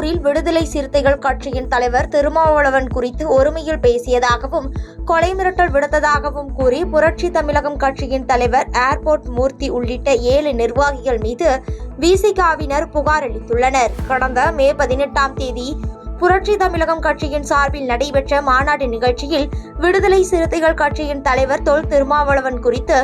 கூடலூரில் விடுதலை சிறுத்தைகள் கட்சியின் தலைவர் திருமாவளவன் குறித்து ஒருமையில் பேசியதாகவும் கொலை மிரட்டல் விடுத்ததாகவும் கூறி புரட்சி தமிழகம் கட்சியின் தலைவர் ஏர்போர்ட் மூர்த்தி உள்ளிட்ட 7 நிர்வாகிகள் மீது விசிகாவினர் புகார் அளித்துள்ளனர். கடந்த மே 18ஆம் தேதி புரட்சி தமிழகம் கட்சியின் சார்பில் நடைபெற்ற மாநாட்டு நிகழ்ச்சியில் விடுதலை சிறுத்தைகள் கட்சியின் தலைவர் தொல் திருமாவளவன் குறித்து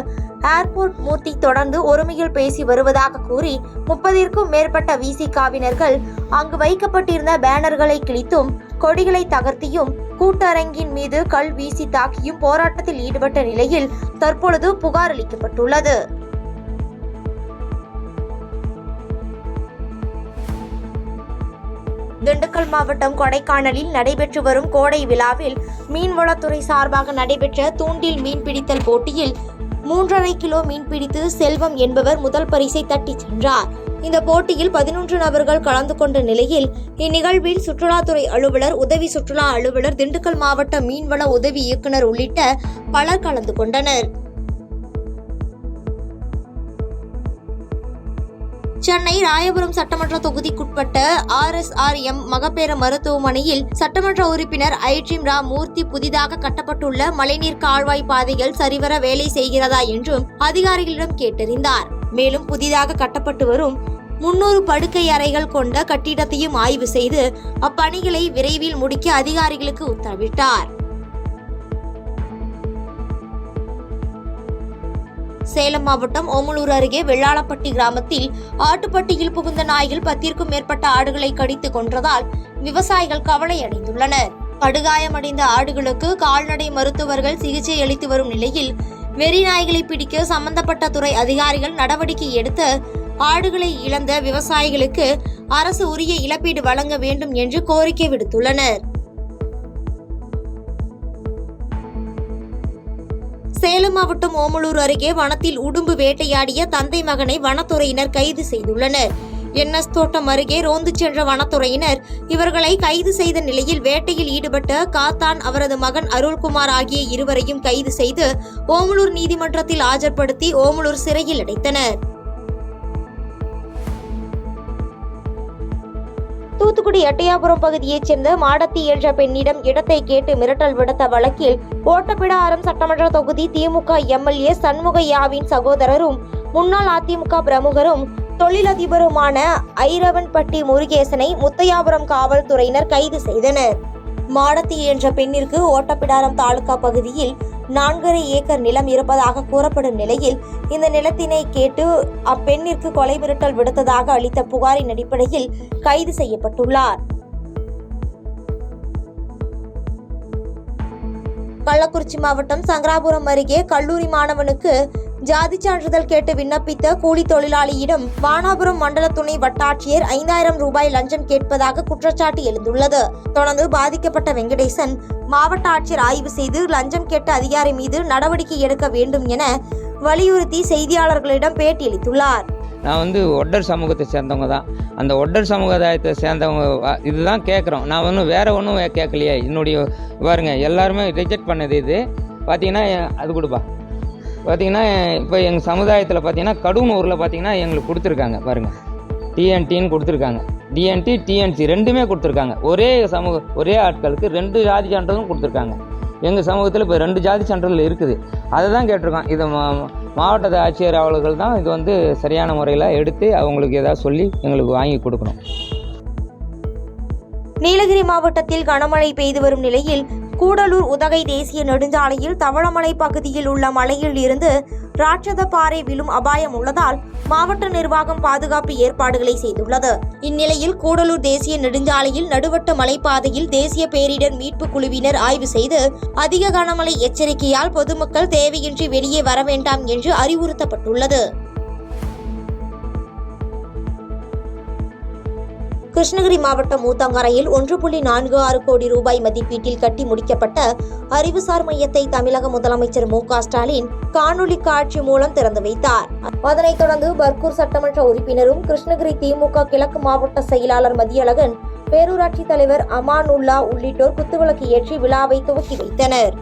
ஏர்போர்ட் மூர்த்தி தொடர்ந்து ஒருமையில் பேசி வருவதாக கூறி 30ற்கும் மேற்பட்ட விசிகாவினர்கள் அங்கு வைக்கப்பட்டிருந்த பேனர்களை கிழித்தும் கொடிகளை தகர்த்தியும் கூட்டரங்கின் மீது கல் வீசி தாக்கியும் போராட்டத்தில் ஈடுபட்ட நிலையில் தற்பொழுது புகார் அளிக்கப்பட்டுள்ளது. திண்டுக்கல் மாவட்டம் கொடைக்கானலில் நடைபெற்று வரும் கோடை விழாவில் மீன்வளத்துறை சார்பாக நடைபெற்ற தூண்டில் மீன்பிடித்தல் போட்டியில் 3.5 கிலோ மீன்பிடித்து செல்வம் என்பவர் முதல் பரிசை தட்டிச் சென்றார். இந்த போட்டியில் 11 நபர்கள் கலந்து கொண்ட நிலையில் இந்நிகழ்வில் சுற்றுலாத்துறை அலுவலர், உதவி சுற்றுலா அலுவலர், திண்டுக்கல் மாவட்ட மீன்வள உதவி இயக்குனர் உள்ளிட்ட பலர் கலந்து கொண்டனர். சென்னை ராயபுரம் சட்டமன்ற தொகுதிக்குட்பட்ட RSRM மகப்பேறு மருத்துவமனையில் சட்டமன்ற உறுப்பினர் ஐட்ரிம் ரா மூர்த்தி புதிதாக கட்டப்பட்டுள்ள மழைநீர் கால்வாய் பாதைகள் சரிவர வேலை செய்கிறதா என்றும் அதிகாரிகளிடம் கேட்டறிந்தார். மேலும் புதிதாக கட்டப்பட்டு வரும் 300 படுக்கை அறைகள் கொண்ட கட்டிடத்தையும் ஆய்வு செய்து அப்பணிகளை விரைவில் முடிக்க அதிகாரிகளுக்கு உத்தரவிட்டார். சேலம் மாவட்டம் ஓமலூர் அருகே வெள்ளாளப்பட்டி கிராமத்தில் ஆட்டுப்பட்டியில் புகுந்த நாய்கள் 10ற்கும் மேற்பட்ட ஆடுகளை கடித்து கொன்றதால் விவசாயிகள் கவலை அடைந்துள்ளனர். படுகாயமடைந்த ஆடுகளுக்கு கால்நடை மருத்துவர்கள் சிகிச்சை அளித்து வரும் நிலையில் வெறி நாய்களை பிடிக்க சம்பந்தப்பட்ட துறை அதிகாரிகள் நடவடிக்கை எடுத்து ஆடுகளை இழந்த விவசாயிகளுக்கு அரசு உரிய இழப்பீடு வழங்க வேண்டும் என்று கோரிக்கை விடுத்துள்ளனர். சேலம் மாவட்டம் ஓமலூர் அருகே வனத்தில் உடும்பு வேட்டையாடிய தந்தை மகனை வனத்துறையினர் கைது செய்துள்ளனர். NS தோட்டம் அருகே ரோந்து சென்ற வனத்துறையினர் இவர்களை கைது செய்த நிலையில் வேட்டையில் ஈடுபட்ட காத்தான், அவரது மகன் அருள்குமார் ஆகிய இருவரையும் கைது செய்து ஓமலூர் நீதிமன்றத்தில் ஆஜர்படுத்தி ஓமலூர் சிறையில் அடைத்தனர். தூத்துக்குடி எட்டயாபுரம் பகுதியைச் சேர்ந்த மாடத்தி என்ற பெண்ணிடம் இடத்தை கேட்டு மிரட்டல் விடுத்த வழக்கில் ஓட்டப்பிடாரம் சட்டமன்ற தொகுதி திமுக MLA சண்முகையாவின் சகோதரரும் முன்னாள் அதிமுக பிரமுகரும் தொழிலதிபருமான ஐரவன்பட்டி முருகேசனை முத்தையாபுரம் காவல்துறையினர் கைது செய்தனர். மாடத்தி என்ற பெண்ணிற்கு ஓட்டப்பிடாரம் தாலுகா பகுதியில் 4.5 ஏக்கர் நிலம் இருப்பதாக கூறப்படும் நிலையில் இந்த நிலத்தினை கேட்டு அப்பெண்ணிற்கு கொலை மிரட்டல் விடுத்ததாக அளித்த புகாரின் அடிப்படையில் கைது செய்யப்பட்டுள்ளார். கள்ளக்குறிச்சி மாவட்டம் சங்கராபுரம் அருகே கல்லூரி மாணவனுக்கு ஜாதி சான்றிதழ் கேட்டு விண்ணப்பித்த கூலி தொழிலாளியிடம் வானாபுரம் மண்டல துணை வட்டாட்சியர் 5000 ரூபாய் லஞ்சம் கேட்பதாக குற்றச்சாட்டு எழுந்துள்ளது. தொடர்ந்து பாதிக்கப்பட்ட வெங்கடேசன் மாவட்ட ஆட்சியர் ஆய்வு செய்து லஞ்சம் கேட்ட அதிகாரி மீது நடவடிக்கை எடுக்க வேண்டும் என வலியுறுத்தி செய்தியாளர்களிடம் பேட்டியளித்துள்ளார். நான் ஒட்டர் சமூகத்தை சேர்ந்தவங்க தான். அந்த ஒட்டர் சமுதாயத்தை சேர்ந்தவங்க இதுதான் கேட்குறோம். நான் வேறு ஒன்றும் கேட்கலையே. என்னுடைய பாருங்க எல்லாருமே ரிஜெக்ட் பண்ணது இது பார்த்தீங்கன்னா அது கொடுப்பா பார்த்தீங்கன்னா இப்போ எங்கள் சமுதாயத்தில் பார்த்தீங்கன்னா கடூனூரில் பார்த்தீங்கன்னா எங்களுக்கு கொடுத்துருக்காங்க பாருங்கள். TNTன்னு கொடுத்துருக்காங்க. DNT TNC ரெண்டுமே கொடுத்துருக்காங்க. ஒரே ஆட்களுக்கு 2 ஜாதி சான்றிதழும் கொடுத்துருக்காங்க. எங்கள் சமூகத்தில் இப்போ 2 ஜாதி சான்றிதழ் இருக்குது. அதை தான் கேட்டிருக்கோம். இதை மாவட்ட ஆட்சியர் அவர்கள் தான் இது சரியான முறையில் எடுத்து அவங்களுக்கு ஏதாவது சொல்லி எங்களுக்கு வாங்கி கொடுக்கணும். நீலகிரி மாவட்டத்தில் கனமழை பெய்து வரும் நிலையில் கூடலூர் உதகை தேசிய நெடுஞ்சாலையில் தவளமலை பகுதியில் உள்ள மலையில் இருந்து ராட்சத பாறை விழும் அபாயம் உள்ளதால் மாவட்ட நிர்வாகம் பாதுகாப்பு ஏற்பாடுகளை செய்துள்ளது. இந்நிலையில் கூடலூர் தேசிய நெடுஞ்சாலையில் நடுவட்ட மலைப்பாதையில் தேசிய பேரிடர் மீட்பு குழுவினர் ஆய்வு செய்து அதிக கனமழை எச்சரிக்கையால் பொதுமக்கள் தேவையின்றி வெளியே வர வேண்டாம் என்று அறிவுறுத்தப்பட்டுள்ளது. கிருஷ்ணகிரி மாவட்டம் ஊத்தங்கரையில் 1.46 கோடி ரூபாய் மதிப்பீட்டில் கட்டி முடிக்கப்பட்ட அறிவுசார் மையத்தை தமிழக முதலமைச்சர் மு.க. ஸ்டாலின் காணொலி காட்சி மூலம் திறந்து வைத்தார். அதனைத் தொடர்ந்து பர்கூர் சட்டமன்ற உறுப்பினரும் கிருஷ்ணகிரி திமுக கிழக்கு மாவட்ட செயலாளர் மதியழகன், பேரூராட்சி தலைவர் அமானுல்லா உள்ளிட்டோர் குத்துவிளக்கு ஏற்றி விழாவை துவக்கி வைத்தனர்.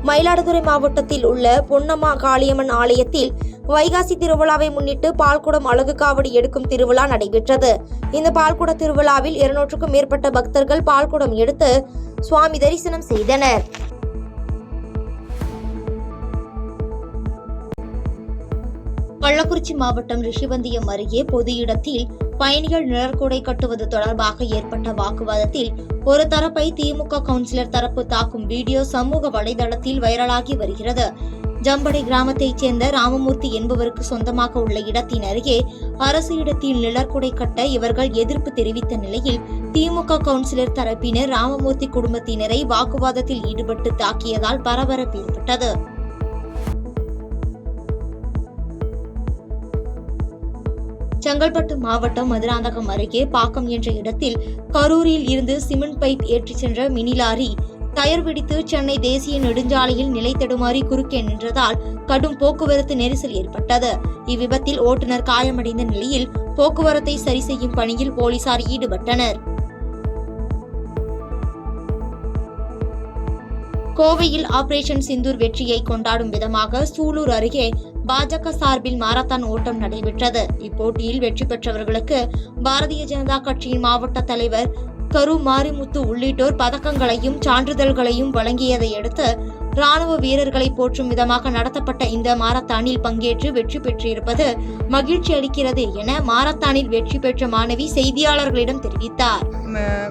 மயிலாடுதுறை மாவட்டத்தில் உள்ள பொன்னம்மா காளியம்மன் ஆலயத்தில் வைகாசி திருவிழாவை முன்னிட்டு பால்குடம் அழகு காவடி எடுக்கும் திருவிழா நடைபெற்றது. இந்த பால்குட திருவிழாவில் 200க்கும் மேற்பட்ட பக்தர்கள் பால்குடம் எடுத்து சுவாமி தரிசனம் செய்தனர். கள்ளக்குறிச்சி மாவட்டம் ரிஷிவந்தியம் அருகே பொது இடத்தில் பயணிகள் நிழற்குடை கட்டுவது தொடர்பாக ஏற்பட்ட வாக்குவாதத்தில் ஒரு தரப்பை திமுக கவுன்சிலர் தரப்பு தாக்கும் வீடியோ சமூக வலைதளத்தில் வைரலாகி வருகிறது. ஜம்படை கிராமத்தைச் சேர்ந்த ராமமூர்த்தி என்பவருக்கு சொந்தமாக உள்ள இடத்தின் அருகே அரசு இடத்தில் நிழற்குடை கட்ட இவர்கள் எதிர்ப்பு தெரிவித்த நிலையில் திமுக கவுன்சிலர் தரப்பினர் ராமமூர்த்தி குடும்பத்தினரை வாக்குவாதத்தில் ஈடுபட்டு தாக்கியதால் பரபரப்பு ஏற்பட்டது. செங்கல்பட்டு மாவட்டம் மதுராந்தகம் அருகே பாக்கம் என்ற இடத்தில் கரூரில் இருந்து சிமெண்ட் பைப் ஏற்றிச் சென்ற மினி லாரி டயர் வெடித்து சென்னை தேசிய நெடுஞ்சாலையில் நிலை தடுமாறி குறுக்கே நின்றதால் கடும் போக்குவரத்து நெரிசல் ஏற்பட்டது. இவ்விபத்தில் ஓட்டுநர் காயமடைந்த நிலையில் போக்குவரத்தை சரி செய்யும் பணியில் போலீசார் ஈடுபட்டனர். கோவையில் ஆபரேஷன் சிந்தூர் வெற்றியை கொண்டாடும் விதமாக சூலூர் அருகே பாஜக சார்பில் மாரத்தான் ஓட்டம் நடைபெற்றது. இப்போட்டியில் வெற்றி பெற்றவர்களுக்கு பாரதிய ஜனதா கட்சியின் மாவட்ட தலைவர் கரு மாரிமுத்து உள்ளிட்டோர் பதக்கங்களையும் சான்றிதழ்களையும் வழங்கியதை அடுத்து ராணுவ வீரர்களை போற்றும் விதமாக நடத்தப்பட்ட இந்த மாரத்தானில் பங்கேற்று வெற்றி பெற்றிருப்பது மகிழ்ச்சி அளிக்கிறது என மாரத்தானில் வெற்றி பெற்ற மாணவி செய்தியாளர்களிடம் தெரிவித்தார்.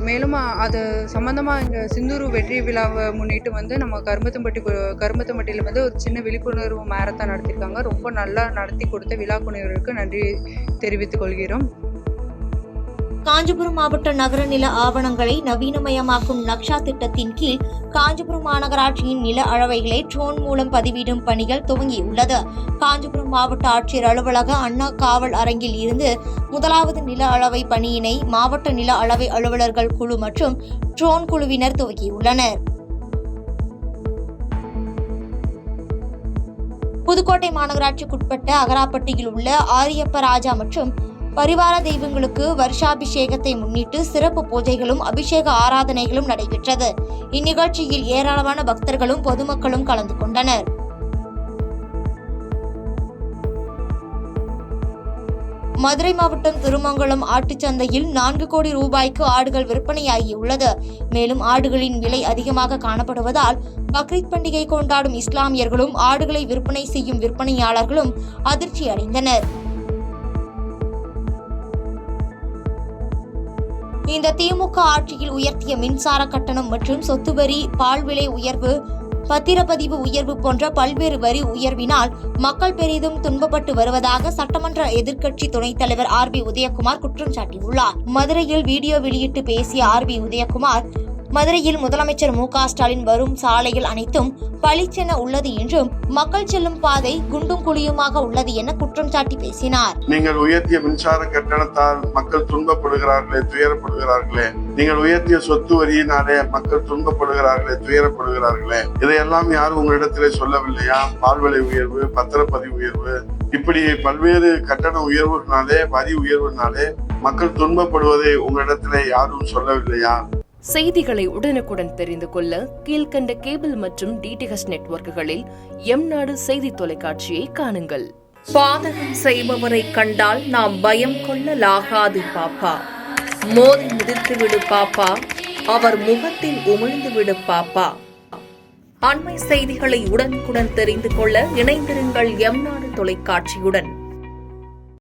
மேலும் அது சம்பந்தமாக இங்கே சிந்தூர் வெற்றி விழாவை முன்னிட்டு நம்ம கருமத்தம்பட்டியில் ஒரு சின்ன விழிப்புணர்வு மாரத்தான் நடத்தியிருக்காங்க. ரொம்ப நல்லா நடத்தி கொடுத்த விழா குழுவினருக்கு நன்றி தெரிவித்துக் கொள்கிறோம். காஞ்சிபுரம் மாவட்ட நகர நில ஆவணங்களை நவீனமயமாக்கும் நக்ஷா திட்டத்தின் கீழ் காஞ்சிபுரம் மாநகராட்சியின் நில அளவைகளை ட்ரோன் மூலம் பதிவிடும் பணிகள் துவங்கியுள்ளது. காஞ்சிபுரம் மாவட்ட ஆட்சியர் அலுவலக அண்ணா காவல் அரங்கில் இருந்து முதலாவது நில அளவை பணியினை மாவட்ட நில அளவை அலுவலர்கள் குழு மற்றும் ட்ரோன் குழுவினர் துவங்கியுள்ளனர். புதுக்கோட்டை மாநகராட்சிக்குட்பட்ட அகராப்பட்டியில் உள்ள ஆரியப்ப ராஜா மற்றும் பரிவார தெய்வங்களுக்கு வருஷாபிஷேகத்தை முன்னிட்டு சிறப்பு பூஜைகளும் அபிஷேக ஆராதனைகளும் நடைபெற்றது. இந்நிகழ்ச்சியில் ஏராளமான பக்தர்களும் பொதுமக்களும் கலந்து கொண்டனர். மதுரை மாவட்டம் திருமங்கலம் ஆட்டுச்சந்தையில் 4 கோடி ரூபாய்க்கு ஆடுகள் விற்பனையாகியுள்ளது. மேலும் ஆடுகளின் விலை அதிகமாக காணப்படுவதால் பக்ரீத் பண்டிகை கொண்டாடும் இஸ்லாமியர்களும் ஆடுகளை விற்பனை செய்யும் விற்பனையாளர்களும் அதிர்ச்சி அடைந்தனர். இந்த திமுக ஆட்சியில் உயர்த்திய மின்சார கட்டணம் மற்றும் சொத்து வரி, பால் விலை உயர்வு, பத்திரப்பதிவு உயர்வு போன்ற பல்வேறு வரி உயர்வினால் மக்கள் பெரிதும் துன்பப்பட்டு வருவதாக சட்டமன்ற எதிர்க்கட்சி துணைத் தலைவர் RB உதயகுமார் குற்றம் சாட்டியுள்ளார். மதுரையில் வீடியோ வெளியிட்டு பேசிய RB உதயகுமார், மதுரையில் முதலமைச்சர் மு.க. ஸ்டாலின் வரும் சாலைகள் அனைத்தும் பளிச்சென உள்ளது என்றும் மக்கள் செல்லும் பாதை குண்டும் குழியுமாக உள்ளது என குற்றம் சாட்டி பேசினார். நீங்கள் உயர்த்திய மின்சார கட்டணத்தால் மக்கள் துன்பப்படுகிறார்களே, துயரப்படுகிறார்களே. நீங்கள் உயர்த்திய சொத்து வரியினாலே மக்கள் துன்பப்படுகிறார்களே, துயரப்படுகிறார்களே. இதையெல்லாம் யாரும் உங்களிடத்திலே சொல்லவில்லையா? பால்விலை உயர்வு, பத்திரப்பதிவு உயர்வு, இப்படி பல்வேறு கட்டண உயர்வுனாலே, வரி உயர்வுனாலே மக்கள் துன்பப்படுவதை உங்களிடத்திலே யாரும் சொல்லவில்லையா? செய்திகளை உடனுக்குடன் தெரிந்து கொள்ள கீழ்கண்ட கேபிள் மற்றும் DTH நெட்வொர்க்குகளில் எம்நாடு செய்தி தொலைக்காட்சியை காணுங்கள். பாதகம் செய்பவரை கண்டால் நாம் பயம் கொள்ளலாகாது பாப்பா. மோதி மிதித்து விடு பாப்பா, அவர் முகத்தில் உமிழ்ந்து விடு பாப்பா. அண்மை செய்திகளை உடனுக்குடன் தெரிந்து கொள்ள இணைந்திருங்கள் எம்நாடு தொலைக்காட்சியுடன்.